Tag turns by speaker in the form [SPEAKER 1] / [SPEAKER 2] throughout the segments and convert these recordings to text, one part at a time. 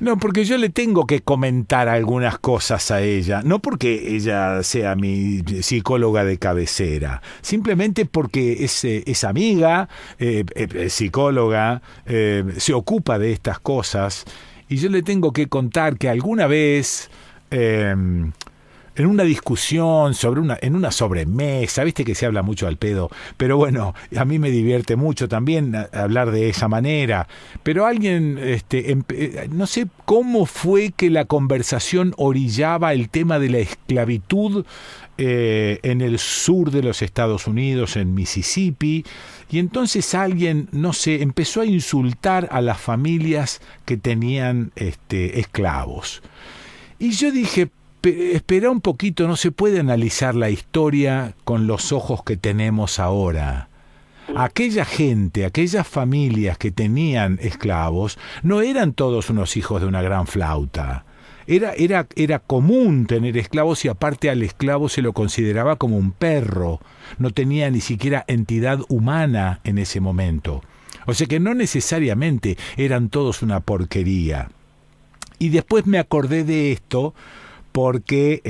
[SPEAKER 1] No, porque yo le tengo que comentar algunas cosas a ella, no porque ella sea mi psicóloga de cabecera, simplemente porque es amiga, es psicóloga, se ocupa de estas cosas, y yo le tengo que contar que alguna vez, en una discusión en una sobremesa, viste que se habla mucho al pedo, pero bueno, a mí me divierte mucho también hablar de esa manera, pero alguien, no sé cómo fue que la conversación orillaba el tema de la esclavitud en el sur de los Estados Unidos, en Mississippi, y entonces alguien, no sé, empezó a insultar a las familias que tenían esclavos. Y yo dije, espera un poquito, no se puede analizar la historia con los ojos que tenemos ahora. Aquella gente, aquellas familias que tenían esclavos, no eran todos unos hijos de una gran flauta. Era común tener esclavos y aparte al esclavo se lo consideraba como un perro. No tenía ni siquiera entidad humana en ese momento. O sea que no necesariamente eran todos una porquería. Y después me acordé de esto porque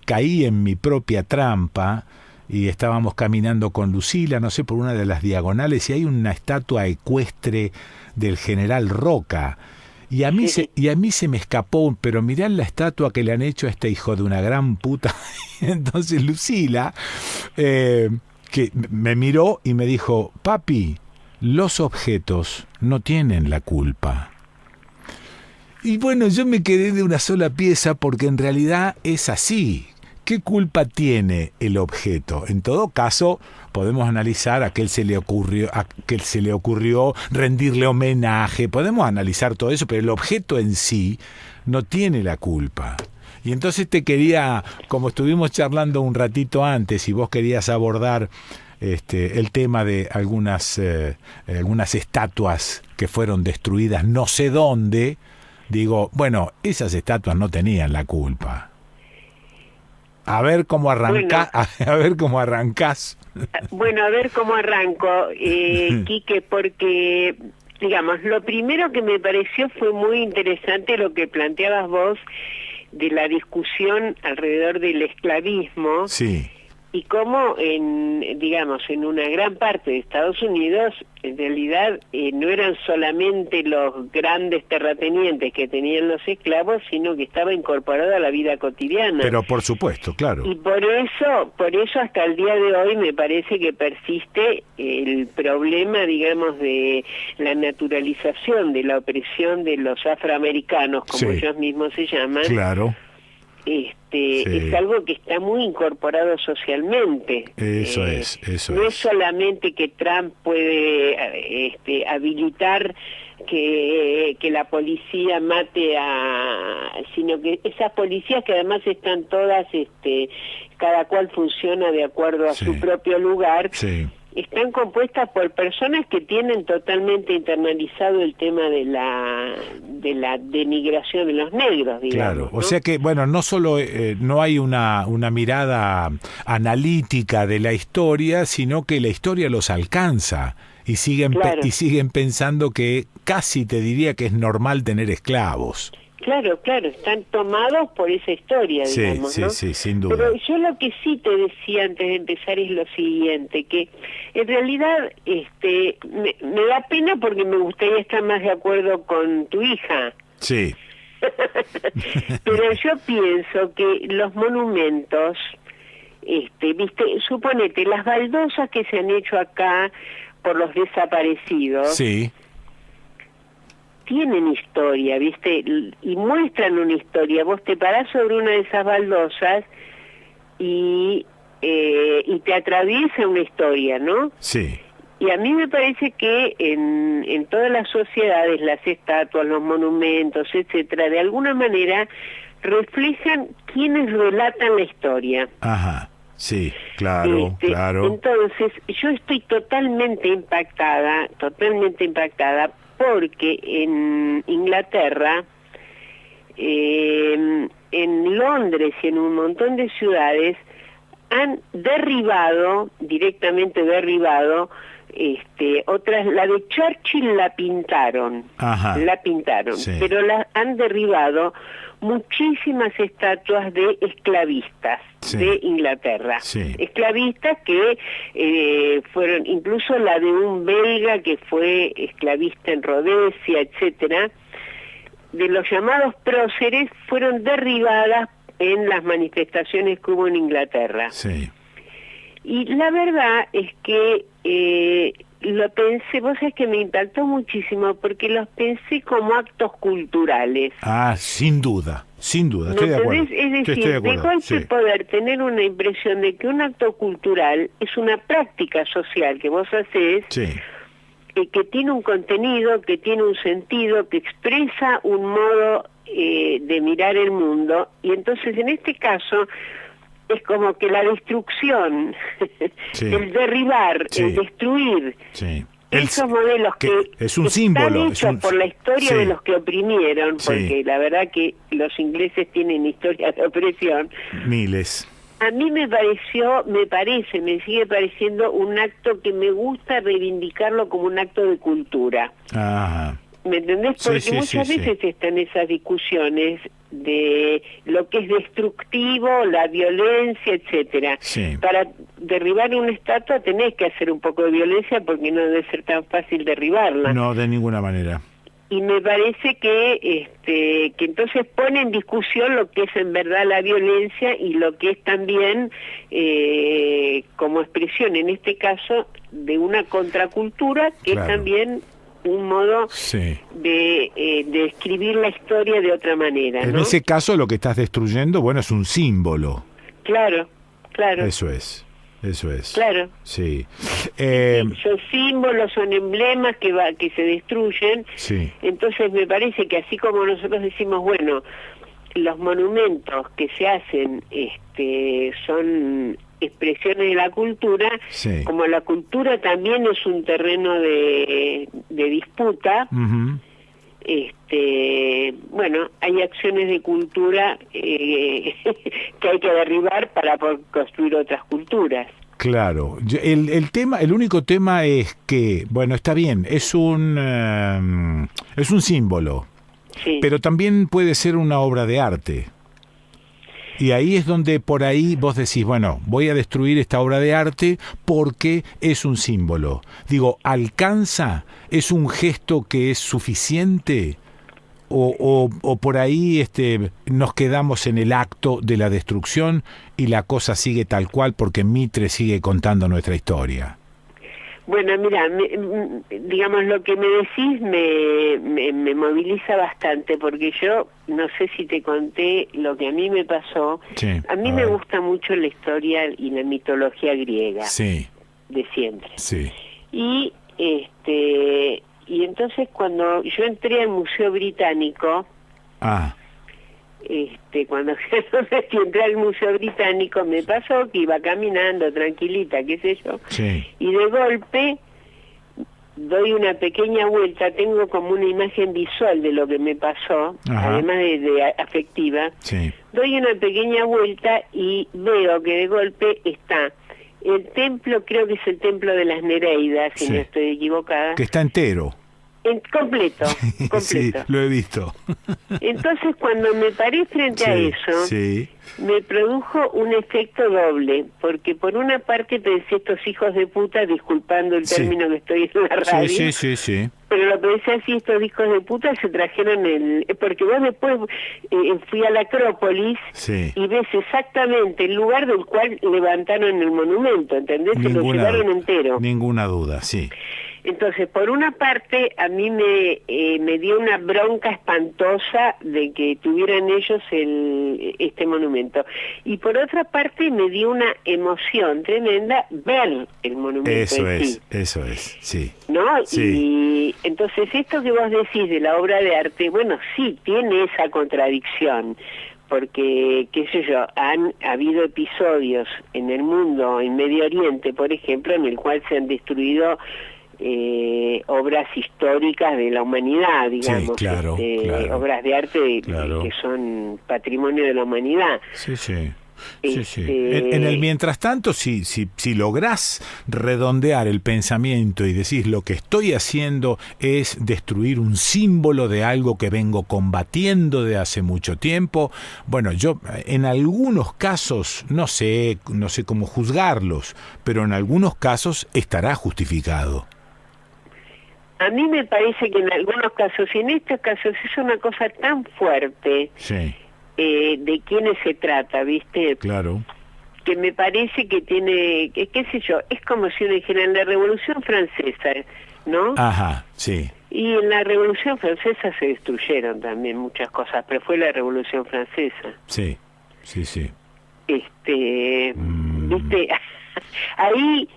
[SPEAKER 1] caí en mi propia trampa y estábamos caminando con Lucila, no sé, por una de las diagonales y hay una estatua ecuestre del general Roca. Y a mí se me escapó, pero mirá la estatua que le han hecho a este hijo de una gran puta. Entonces Lucila, que me miró y me dijo, papi, los objetos no tienen la culpa. Y bueno, yo me quedé de una sola pieza porque en realidad es así. ¿Qué culpa tiene el objeto? En todo caso, podemos analizar a qué se le ocurrió rendirle homenaje, podemos analizar todo eso, pero el objeto en sí no tiene la culpa. Y entonces te quería, como estuvimos charlando un ratito antes y vos querías abordar el tema de algunas estatuas que fueron destruidas no sé dónde, digo, bueno, esas estatuas no tenían la culpa. A ver cómo
[SPEAKER 2] Bueno,
[SPEAKER 1] a ver cómo arrancás.
[SPEAKER 2] bueno, a ver cómo arranco, Quique, porque, digamos, lo primero que me pareció fue muy interesante lo que planteabas vos de la discusión alrededor del esclavismo.
[SPEAKER 1] Sí,
[SPEAKER 2] Y cómo, digamos, en una gran parte de Estados Unidos, en realidad no eran solamente los grandes terratenientes que tenían los esclavos, sino que estaba incorporado a la vida cotidiana.
[SPEAKER 1] pero por supuesto, claro.
[SPEAKER 2] Y por eso hasta el día de hoy me parece que persiste el problema, digamos, de la naturalización, de la opresión de los afroamericanos, como
[SPEAKER 1] Sí,
[SPEAKER 2] ellos mismos se llaman.
[SPEAKER 1] claro. Sí,
[SPEAKER 2] Es algo que está muy incorporado socialmente.
[SPEAKER 1] eso
[SPEAKER 2] No es
[SPEAKER 1] es.
[SPEAKER 2] solamente que Trump puede habilitar que la policía mate sino que esas policías que además están todas, cada cual funciona de acuerdo a
[SPEAKER 1] Sí,
[SPEAKER 2] su propio lugar,
[SPEAKER 1] sí.
[SPEAKER 2] están compuestas por personas que tienen totalmente internalizado el tema de la denigración de los negros,
[SPEAKER 1] Claro,
[SPEAKER 2] digamos,
[SPEAKER 1] o
[SPEAKER 2] ¿no?
[SPEAKER 1] sea que, bueno, no solo no hay una mirada analítica de la historia, sino que la historia los alcanza y
[SPEAKER 2] Claro.
[SPEAKER 1] siguen pensando que casi te diría que es normal tener esclavos.
[SPEAKER 2] Claro, claro, están tomados por esa historia,
[SPEAKER 1] Sí,
[SPEAKER 2] digamos,
[SPEAKER 1] sí,
[SPEAKER 2] ¿no?
[SPEAKER 1] sí, sin
[SPEAKER 2] Pero
[SPEAKER 1] duda.
[SPEAKER 2] yo lo que sí te decía antes de empezar es lo siguiente, que en realidad me da pena porque me gustaría estar más de acuerdo con tu hija.
[SPEAKER 1] Sí,
[SPEAKER 2] Pero yo pienso que los monumentos, viste, suponete, las baldosas que se han hecho acá por los desaparecidos,
[SPEAKER 1] sí,
[SPEAKER 2] tienen historia, ¿viste? Y muestran una historia. Vos te parás sobre una de esas baldosas y te atraviesa una historia, ¿no?
[SPEAKER 1] sí,
[SPEAKER 2] Y a mí me parece que en todas las sociedades, las estatuas, los monumentos, etcétera, de alguna manera reflejan quienes relatan la historia.
[SPEAKER 1] ajá, sí, claro, claro,
[SPEAKER 2] Entonces, yo estoy totalmente impactada, porque en Inglaterra, en Londres y en un montón de ciudades, han directamente derribado, Otras, la de Churchill la pintaron,
[SPEAKER 1] Ajá. Sí.
[SPEAKER 2] pero han derribado muchísimas estatuas de esclavistas
[SPEAKER 1] Sí.
[SPEAKER 2] de Inglaterra.
[SPEAKER 1] Sí.
[SPEAKER 2] Esclavistas que fueron, incluso la de un belga que fue esclavista en Rhodesia, etcétera, de los llamados próceres, fueron derribadas en las manifestaciones que hubo en Inglaterra.
[SPEAKER 1] Sí.
[SPEAKER 2] Y la verdad es que lo pensé, vos sabés que me impactó muchísimo porque los pensé como actos culturales.
[SPEAKER 1] Ah, sin duda, estoy de acuerdo.
[SPEAKER 2] Es decir,
[SPEAKER 1] Estoy de acuerdo,
[SPEAKER 2] de golpe
[SPEAKER 1] sí.
[SPEAKER 2] poder tener una impresión de que un acto cultural es una práctica social que vos hacés,
[SPEAKER 1] Sí.
[SPEAKER 2] que tiene un contenido, que tiene un sentido, que expresa un modo de mirar el mundo, y entonces en este caso es como que la destrucción,
[SPEAKER 1] Sí.
[SPEAKER 2] el derribar,
[SPEAKER 1] Sí.
[SPEAKER 2] el destruir,
[SPEAKER 1] Sí.
[SPEAKER 2] esos modelos que
[SPEAKER 1] es un
[SPEAKER 2] están
[SPEAKER 1] símbolo,
[SPEAKER 2] hechos por la historia
[SPEAKER 1] sí.
[SPEAKER 2] de los que oprimieron,
[SPEAKER 1] Sí.
[SPEAKER 2] porque la verdad que los ingleses tienen historia de opresión.
[SPEAKER 1] Miles.
[SPEAKER 2] A mí me sigue pareciendo un acto que me gusta reivindicarlo como un acto de cultura.
[SPEAKER 1] Ajá.
[SPEAKER 2] ¿Me entendés?
[SPEAKER 1] Sí,
[SPEAKER 2] Porque
[SPEAKER 1] sí,
[SPEAKER 2] muchas
[SPEAKER 1] sí,
[SPEAKER 2] veces están esas discusiones de lo que es destructivo, la violencia, etcétera.
[SPEAKER 1] Sí.
[SPEAKER 2] Para derribar una estatua tenés que hacer un poco de violencia porque no debe ser tan fácil derribarla.
[SPEAKER 1] No, de ninguna manera.
[SPEAKER 2] Y me parece que entonces pone en discusión lo que es en verdad la violencia y lo que es también como expresión, en este caso, de una contracultura que
[SPEAKER 1] Claro.
[SPEAKER 2] es también un modo
[SPEAKER 1] Sí.
[SPEAKER 2] de escribir la historia de otra manera,
[SPEAKER 1] En
[SPEAKER 2] ¿no?
[SPEAKER 1] ese caso lo que estás destruyendo, bueno, es un símbolo.
[SPEAKER 2] Claro, claro,
[SPEAKER 1] Eso es.
[SPEAKER 2] claro.
[SPEAKER 1] Sí.
[SPEAKER 2] Son símbolos, son emblemas que se destruyen.
[SPEAKER 1] Sí.
[SPEAKER 2] Entonces me parece que así como nosotros decimos, bueno, los monumentos que se hacen son expresiones de la cultura,
[SPEAKER 1] Sí.
[SPEAKER 2] como la cultura también es un terreno de disputa,
[SPEAKER 1] Ujú.
[SPEAKER 2] bueno, hay acciones de cultura que hay que derribar para poder construir otras culturas.
[SPEAKER 1] Claro. El único tema es que, bueno, está bien, es un símbolo,
[SPEAKER 2] Sí.
[SPEAKER 1] pero también puede ser una obra de arte. Y ahí es donde por ahí vos decís, bueno, voy a destruir esta obra de arte porque es un símbolo. Digo, ¿alcanza? ¿Es un gesto que es suficiente? O por ahí nos quedamos en el acto de la destrucción y la cosa sigue tal cual porque Mitre sigue contando nuestra historia.
[SPEAKER 2] Bueno, mira, digamos, lo que me decís me moviliza bastante, porque yo no sé si te conté lo que a mí me pasó.
[SPEAKER 1] Sí,
[SPEAKER 2] a mí
[SPEAKER 1] a
[SPEAKER 2] me
[SPEAKER 1] ver.
[SPEAKER 2] gusta mucho la historia y la mitología griega,
[SPEAKER 1] Sí,
[SPEAKER 2] de siempre.
[SPEAKER 1] sí.
[SPEAKER 2] Y entonces cuando yo entré al Museo Británico,
[SPEAKER 1] Ah,
[SPEAKER 2] cuando entré al Museo Británico, me pasó que iba caminando tranquilita, qué sé yo,
[SPEAKER 1] sí.
[SPEAKER 2] y de golpe doy una pequeña vuelta, tengo como una imagen visual de lo que me pasó,
[SPEAKER 1] Ajá.
[SPEAKER 2] además de afectiva,
[SPEAKER 1] Sí.
[SPEAKER 2] doy una pequeña vuelta y veo que de golpe está el templo, creo que es el templo de las Nereidas, si
[SPEAKER 1] Sí.
[SPEAKER 2] no estoy equivocada,
[SPEAKER 1] Que está entero.
[SPEAKER 2] completo,
[SPEAKER 1] Sí,
[SPEAKER 2] completo.
[SPEAKER 1] lo he visto.
[SPEAKER 2] Entonces cuando me paré frente a eso,
[SPEAKER 1] Sí.
[SPEAKER 2] me produjo un efecto doble, porque por una parte pensé estos hijos de puta, disculpando el
[SPEAKER 1] Sí.
[SPEAKER 2] término que estoy en la radio,
[SPEAKER 1] Sí.
[SPEAKER 2] pero lo pensé así, estos hijos de puta se trajeron porque vos después fui a la Acrópolis
[SPEAKER 1] Sí.
[SPEAKER 2] y ves exactamente el lugar del cual levantaron el monumento, ¿entendés? Se lo llevaron entero.
[SPEAKER 1] Ninguna duda, sí.
[SPEAKER 2] Entonces, por una parte, a mí me dio una bronca espantosa de que tuvieran ellos este monumento. Y por otra parte, me dio una emoción tremenda ver el monumento en sí,
[SPEAKER 1] eso es, sí.
[SPEAKER 2] ¿no?
[SPEAKER 1] Sí.
[SPEAKER 2] Y entonces, esto que vos decís de la obra de arte, bueno, sí, tiene esa contradicción. Porque, qué sé yo, han habido episodios en el mundo, en Medio Oriente, por ejemplo, en el cual se han destruido obras históricas de la humanidad, digamos,
[SPEAKER 1] Sí, claro.
[SPEAKER 2] obras de arte
[SPEAKER 1] Claro.
[SPEAKER 2] que son patrimonio de la humanidad.
[SPEAKER 1] Sí. Sí, sí. En el mientras tanto, si lográs redondear el pensamiento y decís lo que estoy haciendo es destruir un símbolo de algo que vengo combatiendo de hace mucho tiempo, bueno, yo en algunos casos no sé cómo juzgarlos, pero en algunos casos estará justificado.
[SPEAKER 2] A mí me parece que en algunos casos, y en estos casos es una cosa tan fuerte,
[SPEAKER 1] sí,
[SPEAKER 2] de quiénes se trata, ¿viste?
[SPEAKER 1] Claro.
[SPEAKER 2] Que me parece que tiene, qué sé yo, es como si uno dijera en la Revolución Francesa, ¿no?
[SPEAKER 1] Ajá, sí.
[SPEAKER 2] Y en la Revolución Francesa se destruyeron también muchas cosas, pero fue la Revolución Francesa.
[SPEAKER 1] Sí, sí, sí.
[SPEAKER 2] ¿Viste? Ahí...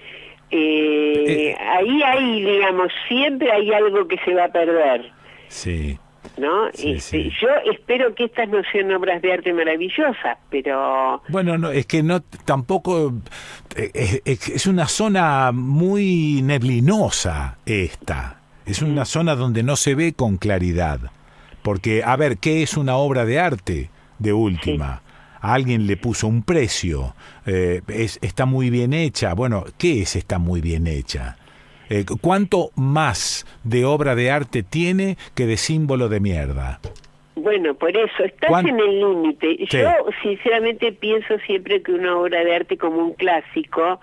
[SPEAKER 2] ahí hay, digamos, siempre hay algo que se va a perder.
[SPEAKER 1] Sí.
[SPEAKER 2] ¿No?
[SPEAKER 1] Sí, sí.
[SPEAKER 2] Yo espero que estas no sean obras de arte maravillosas, pero...
[SPEAKER 1] Bueno, no, es que no, tampoco... Es una zona muy neblinosa esta. Es una zona donde no se ve con claridad. Porque, a ver, ¿qué es una obra de arte de última? Sí. A alguien le puso un precio, está muy bien hecha. Bueno, ¿qué es está muy bien hecha? ¿Cuánto más de obra de arte tiene que de símbolo de mierda?
[SPEAKER 2] Bueno, por eso, estás en el límite. Sí. Yo sinceramente pienso siempre que una obra de arte como un clásico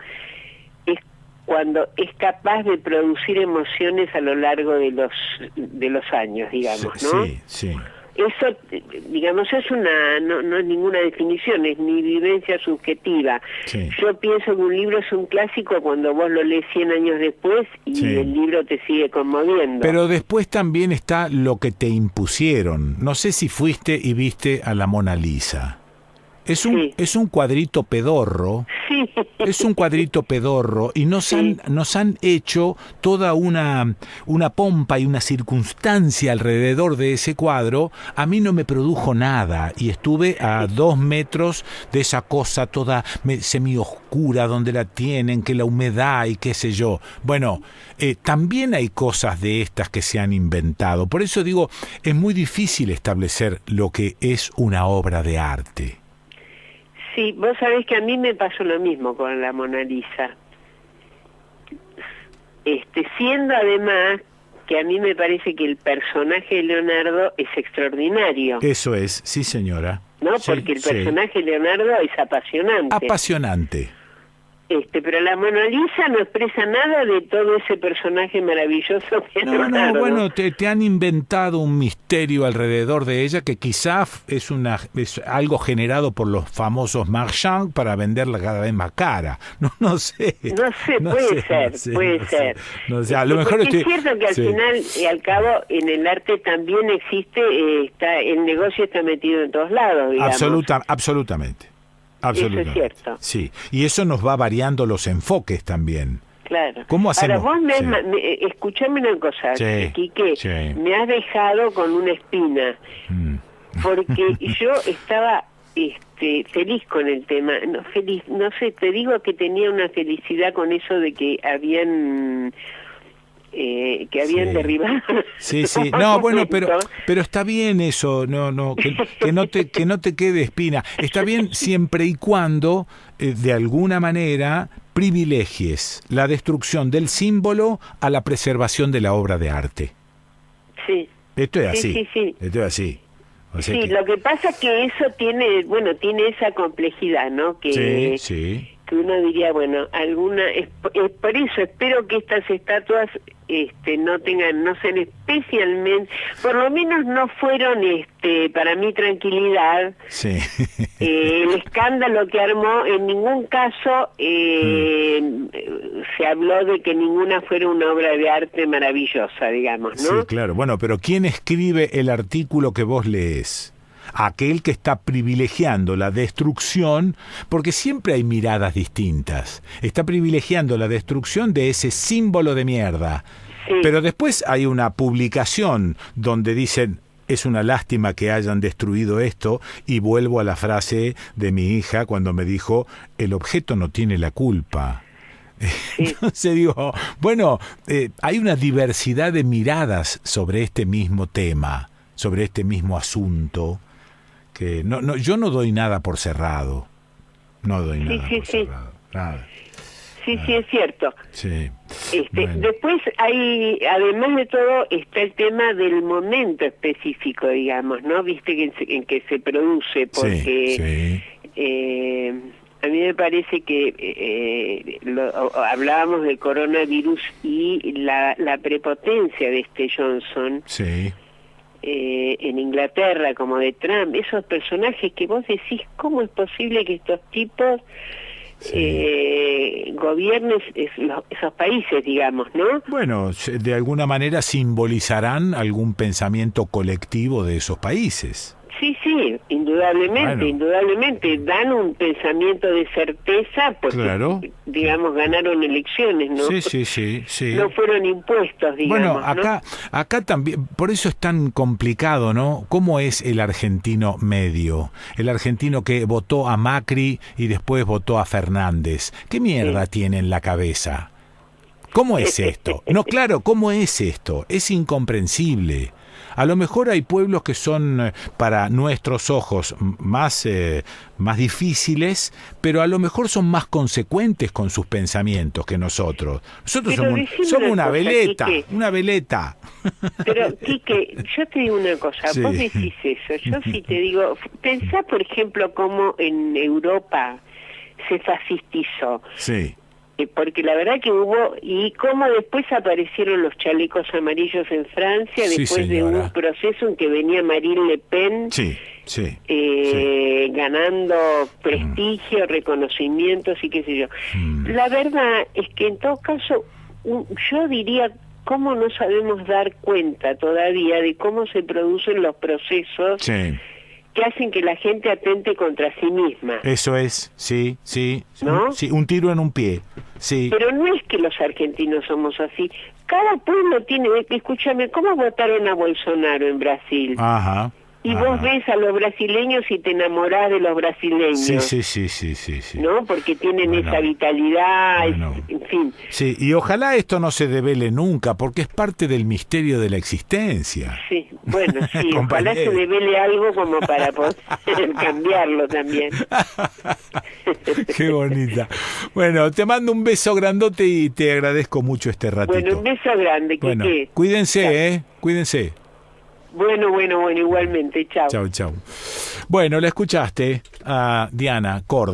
[SPEAKER 2] es cuando es capaz de producir emociones a lo largo de los años, digamos, ¿no?
[SPEAKER 1] Sí, sí.
[SPEAKER 2] Eso, digamos, es no es ninguna definición, es mi vivencia subjetiva.
[SPEAKER 1] Sí.
[SPEAKER 2] Yo pienso que un libro es un clásico cuando vos lo lees 100 años después y el libro te sigue conmoviendo.
[SPEAKER 1] Pero después también está lo que te impusieron. No sé si fuiste y viste a la Mona Lisa. Es un cuadrito pedorro.
[SPEAKER 2] Sí.
[SPEAKER 1] Es un cuadrito pedorro y nos han hecho toda una pompa y una circunstancia alrededor de ese cuadro. A mí no me produjo nada y estuve a 2 metros de esa cosa toda semioscura donde la tienen, que la humedad y qué sé yo. Bueno, también hay cosas de estas que se han inventado. Por eso digo, es muy difícil establecer lo que es una obra de arte.
[SPEAKER 2] Sí, vos sabés que a mí me pasó lo mismo con la Mona Lisa. Siendo además que a mí me parece que el personaje de Leonardo es extraordinario.
[SPEAKER 1] Eso es, sí señora.
[SPEAKER 2] ¿No?
[SPEAKER 1] Sí,
[SPEAKER 2] porque el personaje de Leonardo es apasionante.
[SPEAKER 1] Apasionante.
[SPEAKER 2] Pero la Mona Lisa no expresa nada de todo ese personaje maravilloso que es Leonardo.
[SPEAKER 1] No, bueno, te han inventado un misterio alrededor de ella que quizás es algo generado por los famosos marchands para venderla cada vez más cara. No sé.
[SPEAKER 2] Puede ser.
[SPEAKER 1] No sé, a lo mejor
[SPEAKER 2] es cierto que al final y al cabo en el arte también existe, el negocio está metido en todos lados, digamos.
[SPEAKER 1] Absolutamente.
[SPEAKER 2] Eso es cierto.
[SPEAKER 1] Sí, y eso nos va variando los enfoques también.
[SPEAKER 2] Claro.
[SPEAKER 1] ¿Cómo hacemos?
[SPEAKER 2] Ahora vos escuchame una cosa, Quique, me has dejado con una espina, porque yo estaba feliz con el tema, no sé, te digo que tenía una felicidad con eso de que habían derribado.
[SPEAKER 1] Sí. No, bueno, pero está bien eso, que no te quede espina. Está bien siempre y cuando de alguna manera privilegies la destrucción del símbolo a la preservación de la obra de arte.
[SPEAKER 2] Sí.
[SPEAKER 1] Esto es así.
[SPEAKER 2] Sí.
[SPEAKER 1] Esto es así. O sea
[SPEAKER 2] lo que pasa es que eso tiene esa complejidad, ¿no? Que uno diría, bueno, es por eso espero que estas estatuas no sean especialmente, por lo menos no fueron para mi tranquilidad.
[SPEAKER 1] Sí.
[SPEAKER 2] El escándalo que armó, en ningún caso se habló de que ninguna fuera una obra de arte maravillosa, digamos, ¿no?
[SPEAKER 1] Sí, claro. Bueno, pero ¿quién escribe el artículo que vos lees? Aquel que está privilegiando la destrucción, porque siempre hay miradas distintas. Está privilegiando la destrucción de ese símbolo de mierda.
[SPEAKER 2] Sí.
[SPEAKER 1] Pero después hay una publicación donde dicen, es una lástima que hayan destruido esto, y vuelvo a la frase de mi hija cuando me dijo, el objeto no tiene la culpa. Sí. Entonces digo, bueno, hay una diversidad de miradas sobre este mismo tema, sobre este mismo asunto, que yo no doy nada por cerrado. No doy nada
[SPEAKER 2] sí,
[SPEAKER 1] por cerrado. Nada.
[SPEAKER 2] Sí, sí, es cierto.
[SPEAKER 1] Sí. Bueno.
[SPEAKER 2] Después hay, además de todo, está el tema del momento específico, digamos, ¿no? Viste que en que se produce, porque a mí me parece que hablábamos del coronavirus y la prepotencia de este Johnson.
[SPEAKER 1] Sí.
[SPEAKER 2] En Inglaterra, como de Trump, esos personajes que vos decís, ¿cómo es posible que estos tipos gobiernen esos países, digamos, ¿no?
[SPEAKER 1] Bueno, de alguna manera simbolizarán algún pensamiento colectivo de esos países.
[SPEAKER 2] Sí, sí, indudablemente, dan un pensamiento de certeza porque,
[SPEAKER 1] claro,
[SPEAKER 2] digamos, ganaron elecciones, ¿no?
[SPEAKER 1] Sí.
[SPEAKER 2] No fueron impuestos, digamos.
[SPEAKER 1] Bueno, acá también, por eso es tan complicado, ¿no? ¿Cómo es el argentino medio? El argentino que votó a Macri y después votó a Fernández. ¿Qué mierda tiene en la cabeza? ¿Cómo es esto? No, claro, ¿cómo es esto? Es incomprensible. A lo mejor hay pueblos que son para nuestros ojos más difíciles, pero a lo mejor son más consecuentes con sus pensamientos que nosotros. Nosotros somos una veleta, Quique. Una veleta.
[SPEAKER 2] Pero, Quique, yo te digo una cosa, vos decís eso, yo sí te digo, pensá, por ejemplo, cómo en Europa se fascistizó.
[SPEAKER 1] Sí.
[SPEAKER 2] Porque la verdad que hubo, y cómo después aparecieron los chalecos amarillos en Francia, después de un proceso en que venía Marine Le Pen ganando prestigio, reconocimientos y qué sé yo. La verdad es que en todo caso, yo diría, ¿cómo no sabemos dar cuenta todavía de cómo se producen los procesos que hacen que la gente atente contra sí misma?
[SPEAKER 1] Eso es, sí.
[SPEAKER 2] ¿No?
[SPEAKER 1] Sí, un tiro en un pie. Sí.
[SPEAKER 2] Pero no es que los argentinos somos así. Cada pueblo tiene... Escúchame, ¿cómo votaron a Bolsonaro en Brasil?
[SPEAKER 1] Ajá.
[SPEAKER 2] Y vos ves a los brasileños y te enamorás de los brasileños.
[SPEAKER 1] Sí.
[SPEAKER 2] ¿No? Porque tienen esa vitalidad, en fin.
[SPEAKER 1] Sí, y ojalá esto no se devele nunca, porque es parte del misterio de la existencia.
[SPEAKER 2] Sí, bueno, sí, ojalá se devele algo como para poder cambiarlo también.
[SPEAKER 1] Qué bonita. Bueno, te mando un beso grandote y te agradezco mucho este ratito.
[SPEAKER 2] Bueno, un beso grande.
[SPEAKER 1] Bueno, cuídense, cuídense.
[SPEAKER 2] Bueno, igualmente, chao.
[SPEAKER 1] Chau. Bueno, la escuchaste a Diana Córdoba.